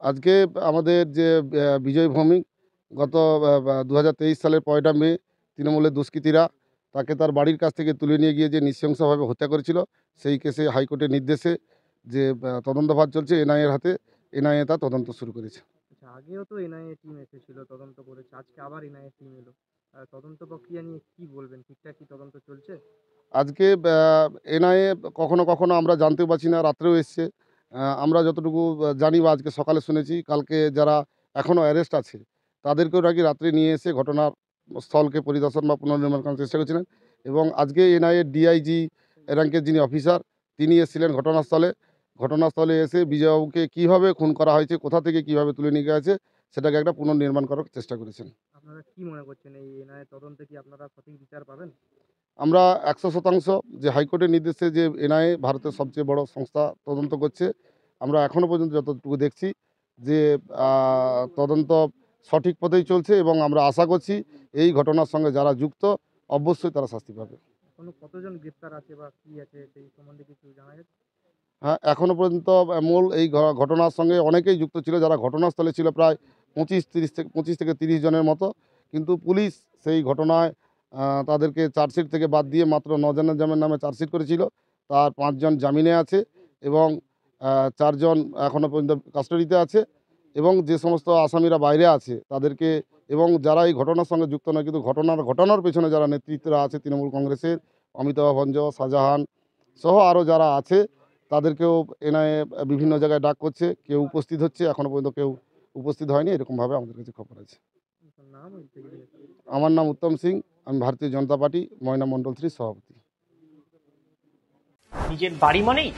আজকে আমাদের যে বিজয় ভৌমিক গত ২০২৩ সালের ১টা মে তৃণমূলের দুষ্কৃতীরা তাকে তার বাড়ির কাছ থেকে তুলে নিয়ে গিয়ে যে নৃশংসভাবে হত্যা করেছিল, সেই কেসে হাইকোর্টের নির্দেশে যে তদন্তভার চলছে এনআইএর হাতে, এনআইএ তা তদন্ত শুরু করেছে। আচ্ছা, আগেও তো এনআইএ টিম এসেছিল, তদন্ত করেছে। আজকে আবার এনআইএ টিম এলো। তদন্ত প্রক্রিয়া নিয়ে কি বলবেন? ঠিকঠাক কি তদন্ত চলছে? আজকে এনআইএ কখনো কখনো আমরা জানতেও পারছি না, রাত্রেও এসছে। আমরা যতটুকু জানি বা আজকে সকালে শুনেছি, কালকে যারা এখনও অ্যারেস্ট আছে তাদেরকেও নাকি রাত্রে নিয়ে এসে ঘটনার স্থলকে পরিদর্শন বা পুনর্নির্মাণ করার চেষ্টা করছিলেন। এবং আজকে এনআইএর ডিআইজি র্যাঙ্কের যিনি অফিসার, তিনি এসেছিলেন ঘটনাস্থলে। ঘটনাস্থলে এসে বিজয়বাবুকে কীভাবে খুন করা হয়েছে, কোথা থেকে কীভাবে তুলে নিয়ে গেছে, সেটাকে একটা পুনর্নির্মাণ করার চেষ্টা করেছেন। আপনারা কি মনে করছেন, এই এনআইএ তদন্তে কি আপনারা সঠিক বিচার পাবেন? আমরা ১০০% যে হাইকোর্টের নির্দেশে যে এনআইএ ভারতের সবচেয়ে বড় সংস্থা তদন্ত করছে, আমরা এখনও পর্যন্ত যতটুকু দেখছি যে তদন্ত সঠিক পথেই চলছে এবং আমরা আশা করছি এই ঘটনার সঙ্গে যারা যুক্ত অবশ্যই তারা শাস্তি পাবে। এখনো কতজন গ্রেপ্তার আছে বা কি আছে সেই সম্বন্ধে কিছু জানা গেছে? হ্যাঁ, এখনও পর্যন্ত মূল এই ঘটনার সঙ্গে অনেকেই যুক্ত ছিল, যারা ঘটনাস্থলে ছিল প্রায় 25 থেকে 30 জনের মতো। কিন্তু পুলিশ সেই ঘটনায় তাদেরকে চার্জশিট থেকে বাদ দিয়ে মাত্র 9 জনের নামে চার্জশিট করেছিল। তার 5 জন জামিনে আছে এবং 4 জন এখনও পর্যন্ত কাস্টডিতে আছে। এবং যে সমস্ত আসামিরা বাইরে আছে তাদেরকে, এবং যারা এই ঘটনার সঙ্গে যুক্ত নয় কিন্তু ঘটনার পেছনে যারা নেতৃত্বরা আছে তৃণমূল কংগ্রেসের, অমিতাভ ভঞ্জ, শাহজাহান সহ আরও যারা আছে, তাদেরকেও এনআইএ বিভিন্ন জায়গায় ডাক করছে। কেউ উপস্থিত হচ্ছে, এখনও পর্যন্ত কেউ উপস্থিত হয়নি, এরকমভাবে আমাদের কাছে খবর আছে। আপনার নাম ওই থেকে আমার নাম উত্তম সিং, আমি ভারতীয় জনতা পার্টি ময়না মণ্ডল 3 সভাপতি। নিজের বাড়ি মানেই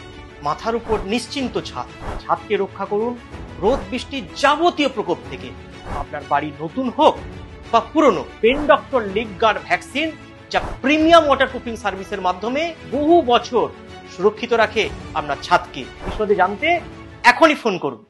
মাথার উপর নিশ্চিন্ত ছাদ। ছাদকে রক্ষা করুন রোদ বৃষ্টির যাবতীয় প্রকোপ থেকে। আপনার বাড়ি নতুন হোক বা পুরনো, পেন ডক্টর লিগ গার্ড ভ্যাকসিন, যা প্রিমিয়াম ওয়াটারপ্রুফিং সার্ভিসের মাধ্যমে বহু বছর সুরক্ষিত রাখে আপনার ছাদকে। বিশদে জানতে এখনই ফোন করুন।